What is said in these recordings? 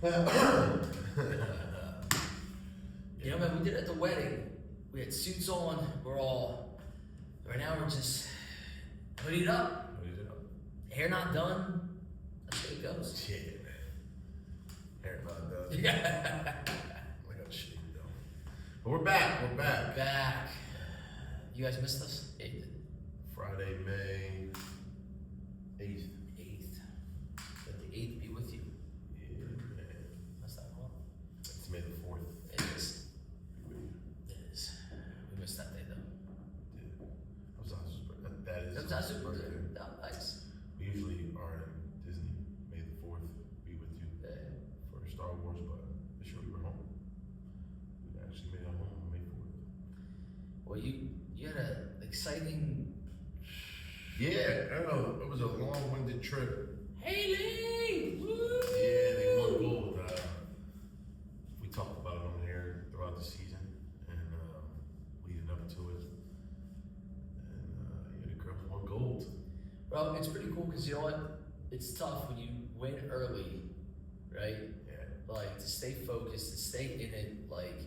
You know, man, we did it at the wedding. We had suits on. Right now we're just hoodied up. Hair not done. That's how it goes. Yeah, man. Hair not done. Yeah. I got shit though. But we're back. Back. You guys missed us? 8th. Friday, May 8th. 8th. Let the 8th be with you. Yeah, man. That's not wrong. It's May the 4th. It is. It is. We missed that day though. That is. That was super good. No, nice. We usually are in Disney, May the 4th, be with you for Star Wars, but this year we were home. We actually made it home on May 4th. Well, you had an exciting. Yeah, I know. It was a long-winded trip. Haley! Woo! Yeah, they won gold. We talked about it on air throughout the season and leading up to it. And the girls won gold. Bro, it's pretty cool because you know what? It's tough when you win early, right? Yeah. Like to stay focused, to stay in it. Like,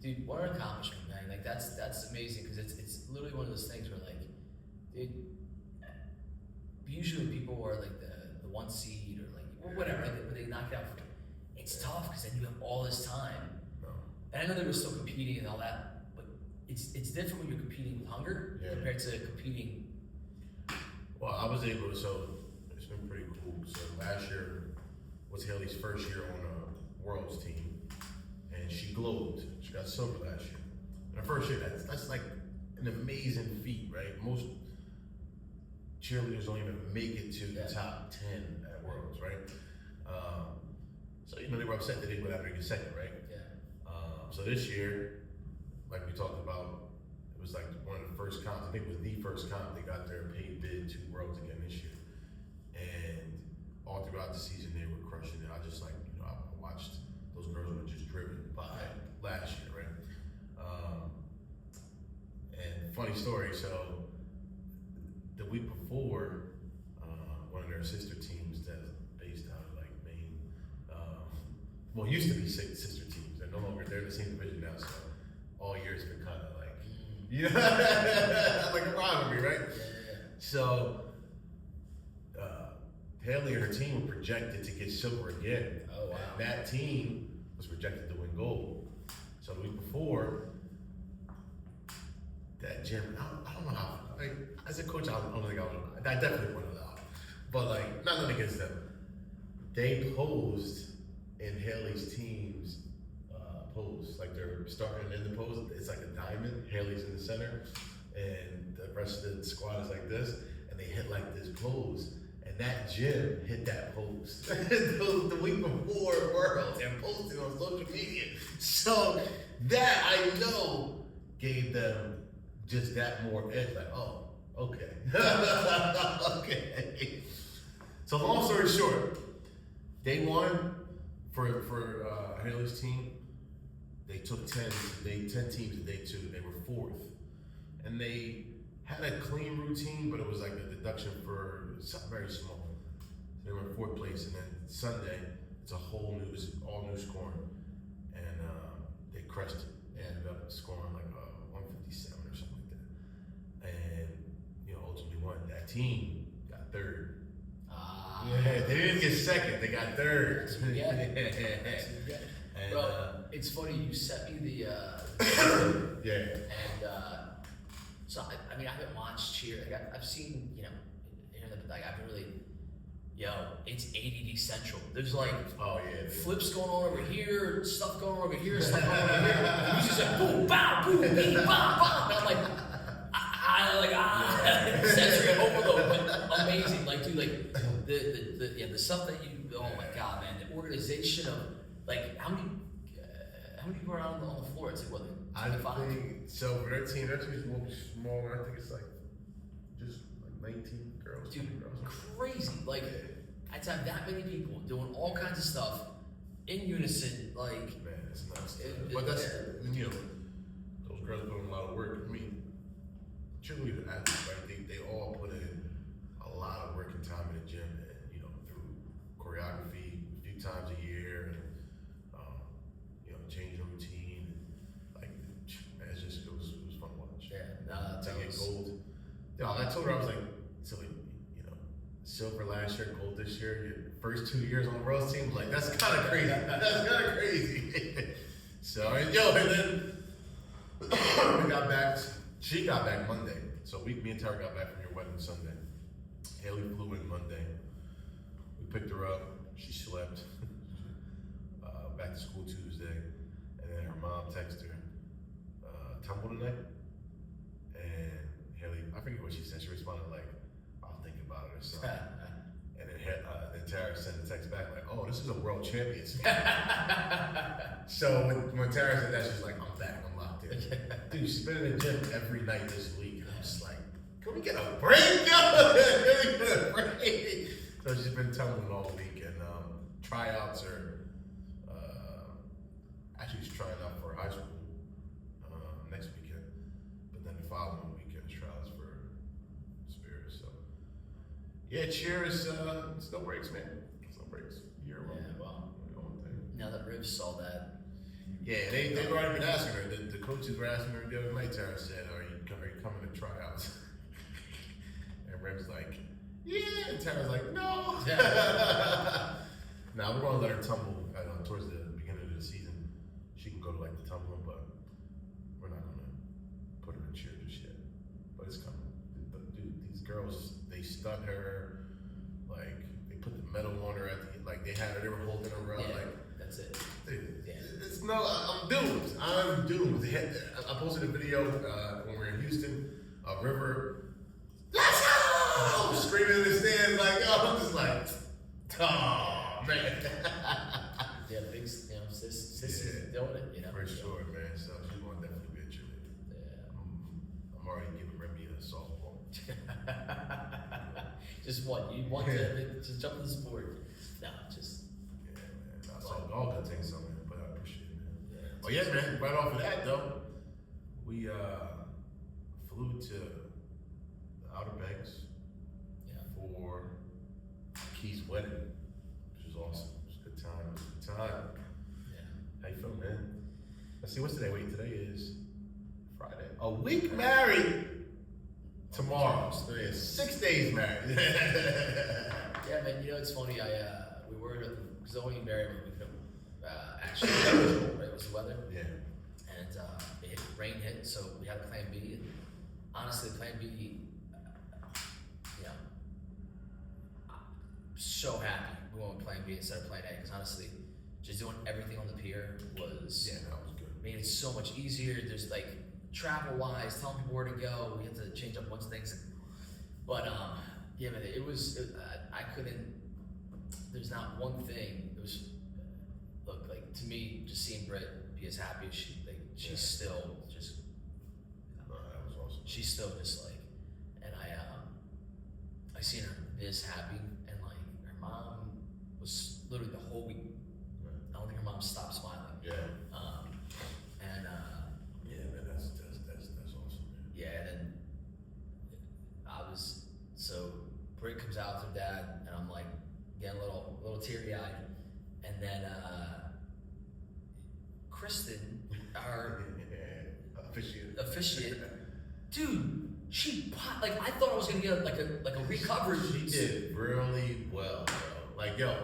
dude, what an accomplishment, man! Like that's amazing because it's literally one of those things where like, dude, usually people are like the 1 seed or like whatever, like, when they knock it out. It's tough because then you have all this time. No. And I know they were still competing and all that, but it's different when you're competing with hunger compared to competing. Well, I was able to, so it's been pretty cool. So last year was Haley's first year on a Worlds team, and she glowed. She got silver last year. And her first year, that's like an amazing feat, right? Most cheerleaders don't even make it to the top 10 at Worlds, right? So, you know, they were upset that they went after you second, right? Yeah. So this year, like we talked about, it was like one of the first comps. I think it was the first comp they got their paid bid to Worlds again this year. And all throughout the season, they were crushing it. I just like, you know, I watched those girls were just driven by last year, right? And funny story, so the week before, one of their sister teams that's based out of like Maine, well, it used to be sister teams. They're no longer, they're in the same division now, so all year's been kind of like, you know, like a rivalry, right? Yeah. So, Haley and her team were projected to get silver again. Oh, wow. And that team was projected to win gold. So the week before, that gym, I don't know how, like, as a coach, I don't think I definitely wouldn't allow it. But, like, nothing against them. They posed in Haley's team's pose. Like, they're starting in the pose. It's like a diamond. Haley's in the center. And the rest of the squad is like this. And they hit, like, this pose. And that gym hit that pose the week before Worlds and posted on social media. So that I know gave them just that more edge. Like, oh, okay. Okay. So long story short, day one for Haley's team, they took 10 teams in day 2. They were 4th. And they had a clean routine, but it was like a deduction for something very small. So they were in 4th place, and then Sunday, it's a all new scoring. And they crushed it. They ended up scoring like 157 or something like that. And, you know, ultimately won. That team got 3rd. Yeah, they didn't get 2nd, they got 3rd. Yeah. And, Bro, it's funny, you sent me the yeah. and so I mean I haven't watched cheer. Like I've seen, you know, but like I haven't really. Yo, it's ADD central. There's like flips going on over here, stuff going on over here, stuff going on over here. The music's like boom, bow, boom, beep, bow, bow. And I'm like, sensory overload, but amazing. Like, dude, like the stuff that you. Oh my god, man, the organization of like how many people are on the floor? It's like what? 25? I think so. For their team is a little smaller. I think it's like just like 19 girls. Dude, crazy. Like, I'd have that many people doing all kinds of stuff in unison. Like, man, it's nuts. But that's, you know, those girls put in a lot of work. I mean, cheerleader athletes, right? They all put in a lot of work and time in the gym, and, you know, through choreography a few times a year, and year, your first 2 years on the World's team. Like, that's kind of crazy. That's kind of crazy. So, and then we got back. She got back Monday. So me and Tara got back from your wedding Sunday. Haley flew in Monday. We picked her up. She slept. Back to school Tuesday. And then her mom texted her, tumble tonight? And Haley, I forget what she said. She responded like, I'll think about it or something. And then Tara sent a text back like, oh, this is a world championship. So when Tara said that, she's like, I'm back, I'm locked in. Dude, she's been in the gym every night this week. And I'm just like, can we get a break? Can we get a break? So she's been tumbling all week, and tryouts are, actually she's trying out for high school next weekend. But then the following weekend is trials for Spirit. So yeah, cheers. It's no breaks, man. It's no breaks. Year long. Yeah, well, now that Rivs saw that. Yeah, they've already been asking her. The coaches were asking her the other night. Tara said, "Are you coming to tryouts?" And Riv's like, "Yeah." And Tara's like, "No." Now we're gonna let her tumble towards the beginning of the season. She can go to like the tumbling, but we're not gonna put her in cheer just yet. But it's coming. But dude, these girls, they stunned her. Like they put the medal on her at the like they had her. They were holding her up. Yeah, like that's it. dude, it's no. I'm doomed. I'm doomed. I posted a video when we were in Houston. River, let's go! Screaming in the stands like, yo, I'm just like, oh man. Yeah, big, sis is doing it, For sure, man. So she's going to definitely be a cheerleader. Yeah. I'm already giving Remy a softball. Just what you want to just jump in the sport. No, just. Yeah, man. I saw all good things on there, but I appreciate it, man. Yeah, Oh yeah, man. Right off of that though, we flew to the Outer Banks for Key's wedding, which was awesome. It was a good time. It was a good time. Yeah. How you feeling, man? Let's see, what's today? Wait, today is Friday. A week married tomorrow. So yeah, 6 days married. Yeah, man. You know, it's funny. We were with Zoe and Barry when we could actually it was the weather. Yeah. And rain hit, so we had a plan B. And honestly, plan B, you know, I'm so happy we went with plan B instead of plan A, because honestly, just doing everything on the pier was, Yeah, that was good. made it so much easier. There's like, travel-wise, telling people where to go, we had to change up bunch of things. But, yeah, man, I couldn't, there's not one thing, it was, look, like, to me, just seeing Britt be as happy as she's still just, No, that was awesome. she's still just like, and I seen her this happy, and like, her mom was literally the whole week, I don't think her mom stopped smiling. Yeah. And Yeah, man, that's awesome, man. yeah, and then so Britt comes out with her dad, and I'm like getting a little teary eyed, and then Kristen, our officiate, dude, like I thought I was gonna get like a recovery. She did really well, bro. Like, yo,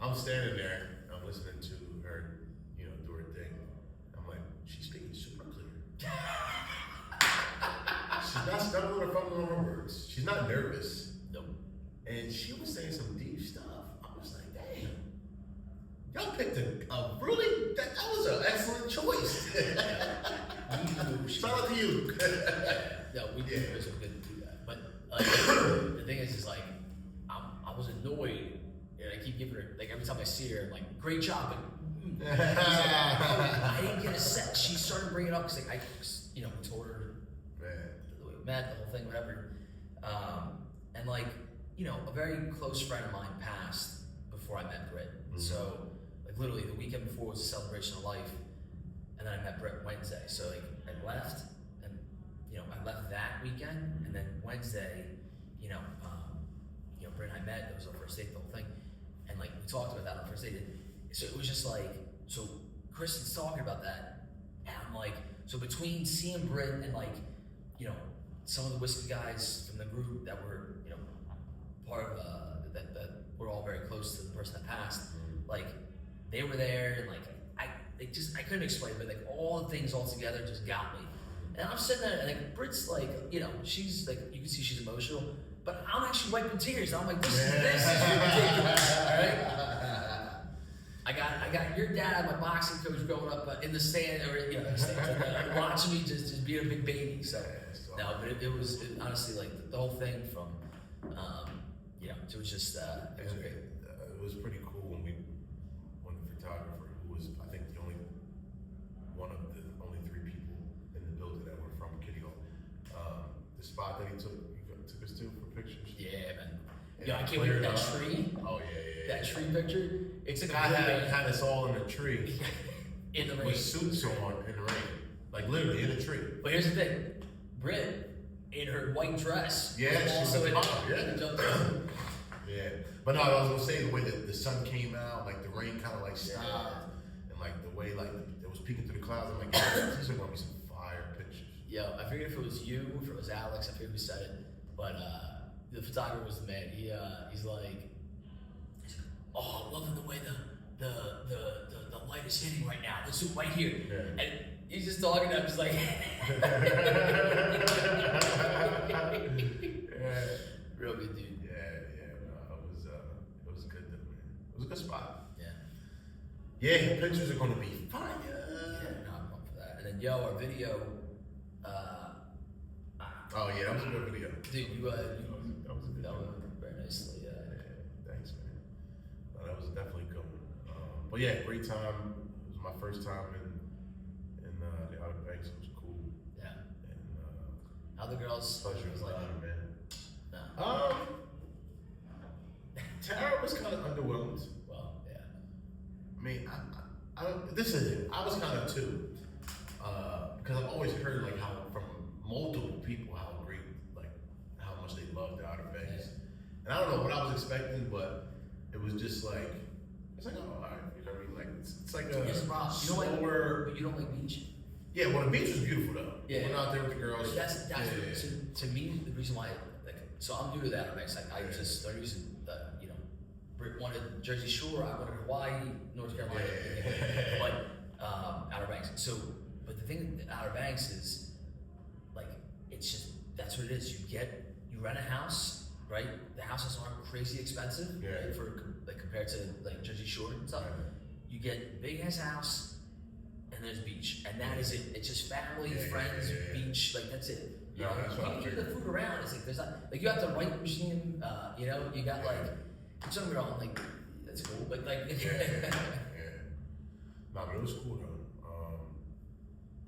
I'm standing there, I'm listening to her, do her thing. I'm like, she's speaking super clear. She's not stumbling or fumbling on her words. She's not nervous. Nope. And she was saying some deep stuff. I was like, damn. Y'all picked a really, that was an excellent choice. Shout out to you. No, we couldn't do that. But the thing is like, I was annoyed, and I keep giving her, like every time I see her, I'm like, great job. And, I didn't get a set. She started bringing it up because like we told her the way we met, the whole thing, whatever. And like, a very close friend of mine passed before I met Britt. Mm-hmm. So like literally the weekend before was a celebration of life, and then I met Britt Wednesday. So like I left, and I left that weekend, and then Wednesday, Britt and I met. It was our first date, the whole thing, and like we talked about that on the first date. So it was just like, so Kristen's talking about that, and I'm like, so between seeing Britt and like, some of the whiskey guys from the group that were, part of that we're all very close to the person that passed. Like they were there, and like I couldn't explain, but like all the things all together just got me. And I'm sitting there, and like Britt's like, you know, she's like, you can see she's emotional, but I'm actually wiping tears. I'm like, this is ridiculous, all right? I got your dad, my boxing coach, growing up in the stand, or you know, the stand, watching me just be a big baby. So no, but it was honestly like the whole thing from, you know, it was just it was great. It was pretty cool when the photographer, who was I think one of the only 3 people in the building that were from Kitty Hawk, the spot that he took us to for pictures. Yeah, man. Yeah, I can't wait for that tree. Oh yeah. That tree picture. It's like I had us all in a tree in the rain with suits on in the rain, like literally in a tree. But here's the thing, Britt in her white dress. Yeah, she was also yeah. But no, I was gonna say the way that the sun came out, like the rain kind of like stopped, and like the way like it was peeking through the clouds. I'm like, these are gonna be some fire pictures. Yo, I forget if it was you, if it was Alex, I forget who said it, but the photographer was the man. He's like, oh, I'm loving the way the light is hitting right now. Let's do it right here. Yeah. And he's just talking, I'm just like, yeah. Real good dude. No, it was good though, man. It was a good spot. Yeah. Yeah, pictures are gonna be fire. Yeah, no, I'm up for that. And then our video. Oh yeah, that was a good video. Dude, you that was a good that video. was very nicely. Thanks, man. No, that was definitely good. But yeah, great time. It was my first time in the Outer Banks. It was cool. Yeah. And how the girls? pleasure was was like, man. no. Tara was kind of underwhelmed. Well, yeah. I mean, I don't. This is it. I was kind of too, because I've always heard like how from multiple people how great, like how much they loved the Outer Banks, and I don't know what I was expecting, but it was just like it's like, oh, all right, you know what I mean? Like it's like a Here's the problem. slower. You don't like beach. Yeah, well, the beach was beautiful though. Yeah. Went out there with the girls. That's yeah. to me the reason why. Like, so I'm new to the Outer Banks. Like I just started using you know, Britt wanted Jersey Shore, I wanted Hawaii, North Carolina, but Outer Banks. So, but the thing with Outer Banks is like it's just that's what it is. You rent a house, right? The houses aren't crazy expensive, right? For like compared to like Jersey Shore and stuff. Right. You get big ass house. And there's beach, and that is it. It's just family, friends, beach. Like that's it. You know, that's what I'm you can get the food around. It's like there's not like you have the right machine. You know, you got like don't get me wrong, like that's cool, but like No, but it was cool though.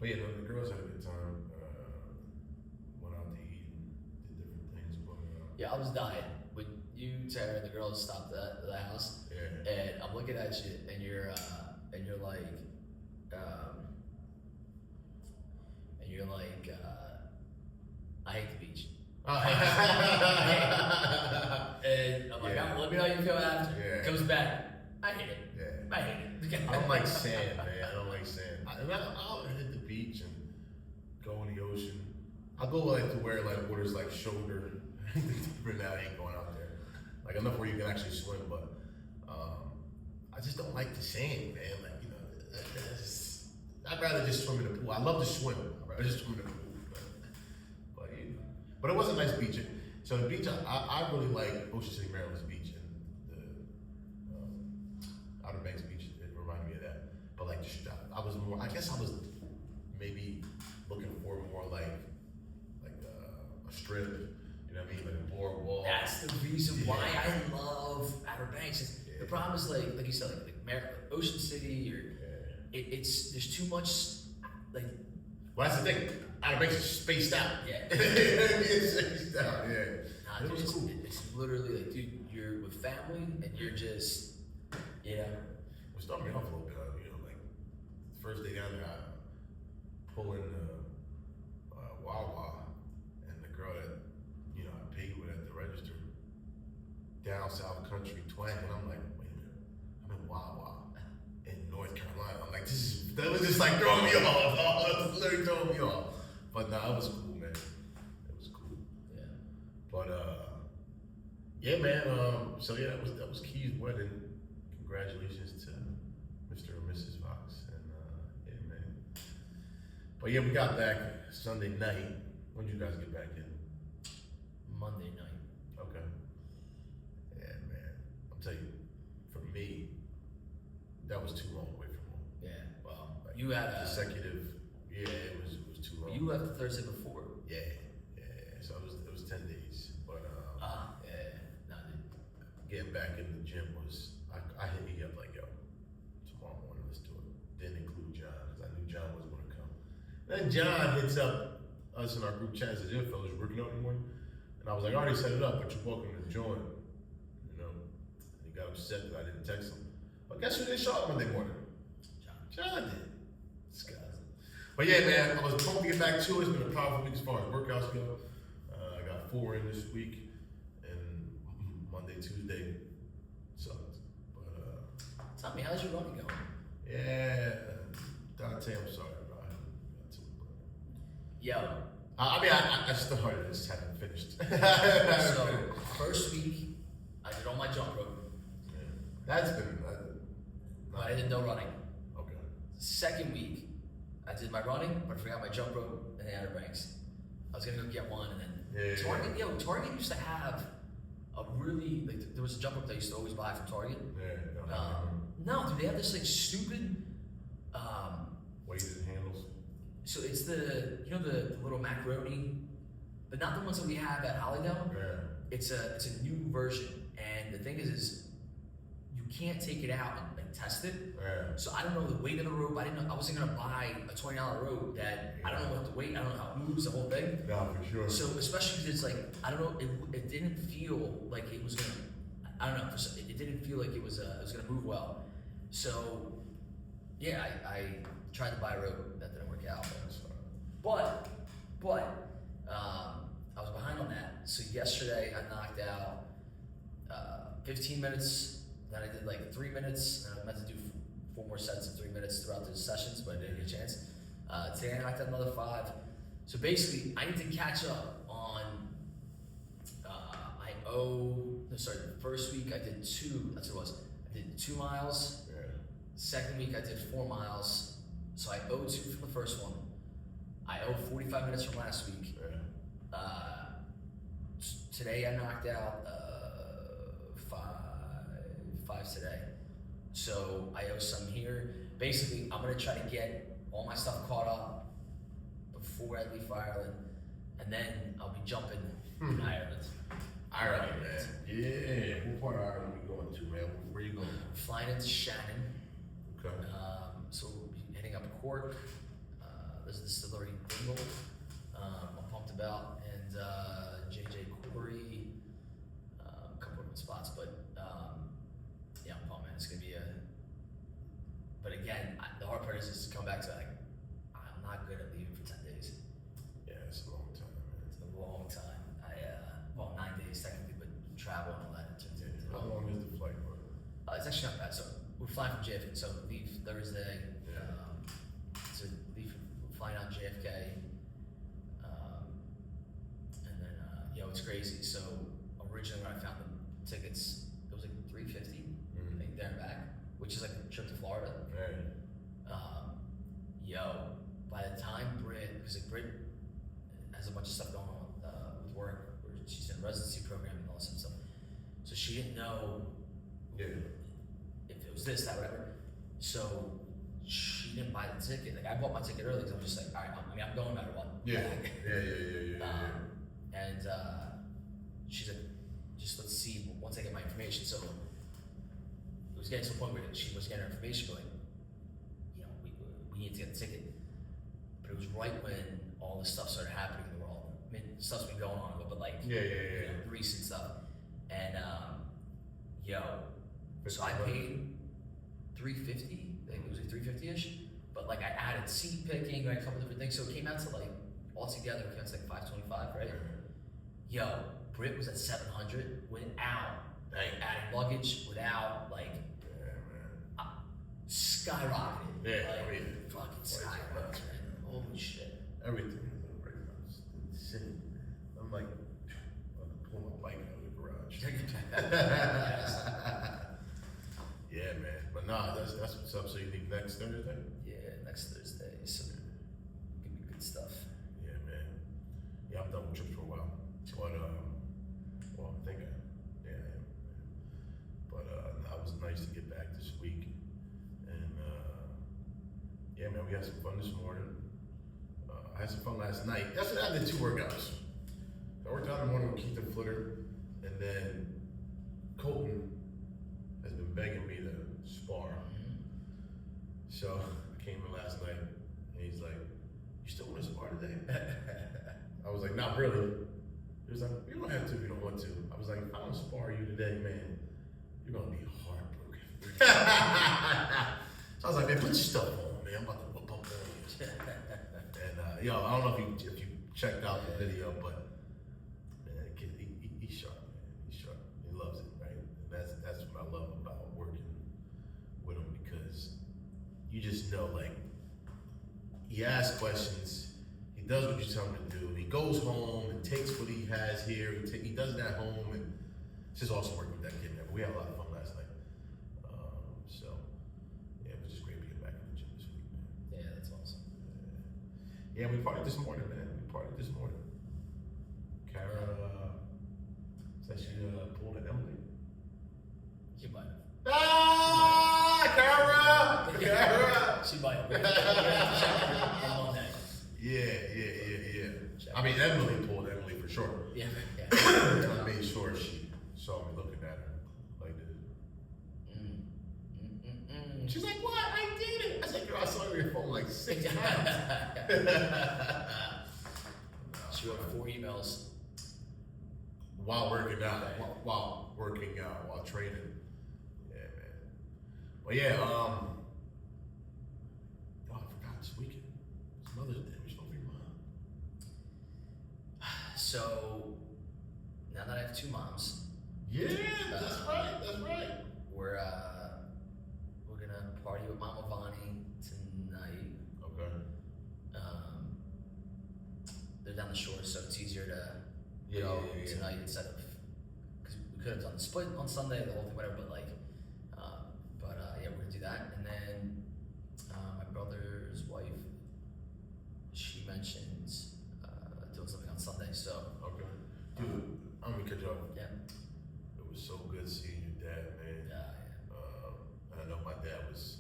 But yeah, no, the girls had a good time. Went out to eat and did different things. But yeah, I was dying when you, Tara, and the girls stopped at the house, and I'm looking at you, and you're like. And you're like, I hate the beach. And I'm like, let me know how you feel after. Yeah. Comes back, I hate it. Yeah. I hate it. I don't like sand, man. I don't like sand. I'll hit the beach and go in the ocean. I'll go like to where like water's like shoulder. But now I ain't going out there. Like enough where you can actually swim, but I just don't like the sand, man. Like, you know, I'd rather just swim in the pool. I love to swim. I'd rather just swim in the pool. But it was a nice beach. So the beach, I really like Ocean City, Maryland's beach, and the Outer Banks beach. It reminded me of that. But like, I was more. I guess I was maybe looking for more like a strip. You know what I mean? Like a boardwalk. That's the reason why I love Outer Banks. The problem is like you said, like Ocean City, or it's there's too much like. Well, that's the thing. Outer Banks is spaced out. Yeah. It's spaced out. Yeah. Nah, it was cool. It's literally like, dude, you're with family and you're just, you know. It started me off a little bit. You know, like the first day down there, I pull in the Wawa, and the girl that I paid with at the register, down South Country twang, and I'm like, wait a minute, I'm in Wawa in North Carolina. I'm like, that was just like throwing me off. It was literally throwing me off. But no, it was cool, man. It was cool. Yeah. But Yeah, man. So yeah, that was Key's wedding. Congratulations to Mr. and Mrs. Fox, and yeah, man. But yeah, we got back Sunday night. When did you guys get back in? Monday night. Okay. Yeah, man. I'll tell you, for me, that was too long away from home. Yeah. Well, you had a consecutive. Yeah, it was too long. You left the Thursday before. Yeah. So it was 10 days, but yeah. No, getting back in the gym was I hit me up like, yo, tomorrow morning let's do it. Didn't include John because I knew John wasn't gonna come. Then John hits up us in our group chat and says, "Yeah, fellas, you working out anymore?" And I was like, "I already set it up, but you're welcome to join." You know, and he got upset that I didn't text him. But guess who didn't show up Monday morning? John did. But yeah, man, I was pumped to get back to it. It's been a powerful week as far as workouts go. I got 4 in this week, and Monday, Tuesday sucked. But tell me, how's your running going? yeah, Dante, I'm sorry, bro. I haven't got to it, bro. Yo. I mean, I started, I just haven't finished. So, first week, I did all my jump rope. Yeah. That's been. But I did no running. Okay. Second week, I did my running, but I forgot my jump rope and the Outer Banks. I was gonna go get one, and then Target used to have a really like there was a jump rope that I used to always buy from Target. Yeah. No, dude, they have this like stupid. Weighted handles. So it's the the little macaroni, but not the ones that we have at Hollydale. Yeah. It's a new version, and the thing is you can't take it out and test it. Yeah. So I don't know the weight of the rope. I wasn't gonna buy a $20 rope that I don't know what the weight. I don't know how it moves, the whole thing. No, for sure. So especially because it's like I don't know. It didn't feel like it was gonna. I don't know. It didn't feel like it was gonna move well. So yeah, I tried to buy a rope that didn't work out. But I was behind on that. So yesterday I knocked out 15 minutes. Then I did like 3 minutes. I meant to do 4 more sets of 3 minutes throughout the sessions, but I didn't get a chance. Today I knocked out another 5. So basically, I need to catch up on. The first week I did 2. That's what it was. I did 2 miles. Yeah. Second week I did 4 miles. So I owe 2 from the first one. I owe 45 minutes from last week. Yeah. Today I knocked out 5 today. So I owe some here. Basically, I'm gonna try to get all my stuff caught up before I leave for Ireland, and then I'll be jumping in Ireland. Ireland, man. Yeah. What part of Ireland are we going to, man? Where you going? Flying into Shannon. Okay. So we'll be hitting up Cork. There's a distillery in Dingle. I'm pumped about, and JJ Corey. A couple of spots, but yeah, I'm pumped, man. It's gonna be a. But again, the hard part is just to come back to like, I'm not good at leaving for 10 days. Yeah, it's a long time, man. It's a long time. Well, 9 days technically, but travel and all that. It turns into. How long is the flight, bro? It's actually not bad. So we're flying from JFK. So leave Thursday. Yeah. So we're flying out JFK. And then it's crazy. So originally when I found the tickets, it was like $350, I think, there and back, which is like a trip to Florida. Right. By the time because Britt has a bunch of stuff going on with work, where she's in a residency program and all this stuff. So she didn't know Yeah. if it was this, that, whatever. So she didn't buy the ticket. Like I bought my ticket early because I'm just like, all right, I'm going no matter what. Yeah. And she's like, just let's see once I get my information. So it was getting to the point where she was getting her information going, we need to get the ticket. But it was right when all this stuff started happening in the world. I mean, stuff's been going on a little bit, like recent stuff. And so I paid $350. I think it was like $350-ish. But like I added seat picking, like a couple different things. So it came out to like altogether, it came out to like $525, right? Britt was at $700 without adding luggage, without like skyrocketed. Fucking skyrocketed. Holy shit. Everything is right now. It's insane. I'm like, I'm pull my bike out of the garage. Yeah, man. But nah, that's what's up. So you leave next Thursday? Yeah, next Thursday. Some gonna be good stuff. Yeah, man. Yeah, I'm done with trips for a while. But well, I think I am. But nah, it was nice to get back this week. And yeah, man, we had some fun this morning. I had some fun last night. Yesterday I did 2 workouts. I worked out in the morning with Keith and Flitter, and then Colton has been begging me to spar. So I came in last night, and he's like, "You still want to spar today?" I was like, "Not really." He was like, "You don't have to if you don't want to." I was like, "If I don't spar you today, man, you're gonna be heartbroken." So I was like, "Man, put your stuff on, man. I'm about to whoop up on you." And yo, I don't know if you checked out the video, but man, he's sharp, man. He's sharp. He loves it, right? And that's what I love about working with him, because you just know, like, he asks questions, he does what you tell him to do, he goes home and takes what he has here, he does it at home, and it's just awesome working with that kid, man. But we had a lot of fun last night. So yeah, it was just great being back in the gym this week, man. Yeah, that's awesome. Yeah, we partied this morning, man. Kara said she pulled an Emily. She might have. Ah, Kara! She might have. On Monday. Yeah. I mean, Emily pulled Emily for sure. Yeah. And I made sure she saw me looking at her like this. She's like, "What? I did it." I said, "Girl, I saw you on your phone like 6 times." She wrote 4 emails. While working out, while training. Yeah, man. But yeah, oh, I forgot this weekend. It's Mother's Day. We're supposed to be mom. So now that I have 2 moms, Yeah, that's right. we're gonna party with Mama Vonnie tonight. Okay. They're down the shore, so it's easier to Yeah, go yeah. tonight instead of, because we could have done the split on Sunday, the whole thing, whatever. But yeah, we're gonna do that. And then my brother's wife, she mentions doing something on Sunday. So Okay. Dude, I'm gonna cut you off. yeah, It was so good seeing your dad, man. I know my dad was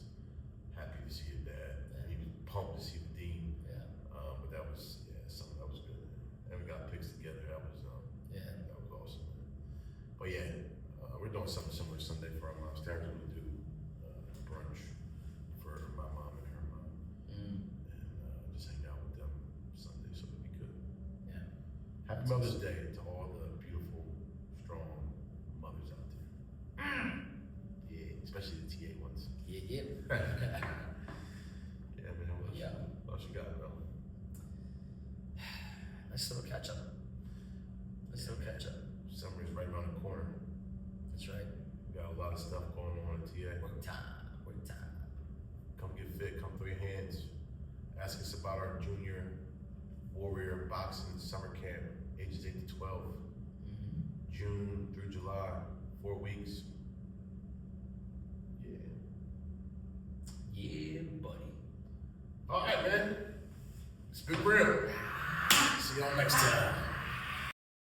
happy to see your dad. Yeah. He was pumped to see the dean. yeah, But that was something that was good. And we got pics together. That was yeah. that was awesome. Man. But yeah, we're doing something similar Sunday for our moms. Taryn's gonna do brunch for my mom and her mom, and just hang out with them Sunday, so it'll be good. Yeah. Happy Mother's Day to all the beautiful, strong mothers out there. Yeah, especially the TA ones. Yeah. Yeah, man. What else you got, bro? Nice little catch up. Summer is right around the corner. That's right. We got a lot of stuff going on at TA. Work time. Come get fit, come throw your hands. Ask us about our junior warrior boxing summer camp, ages 8 to 12. June through July, 4 weeks. Yeah, buddy. All right, man. It's been real. See y'all next time.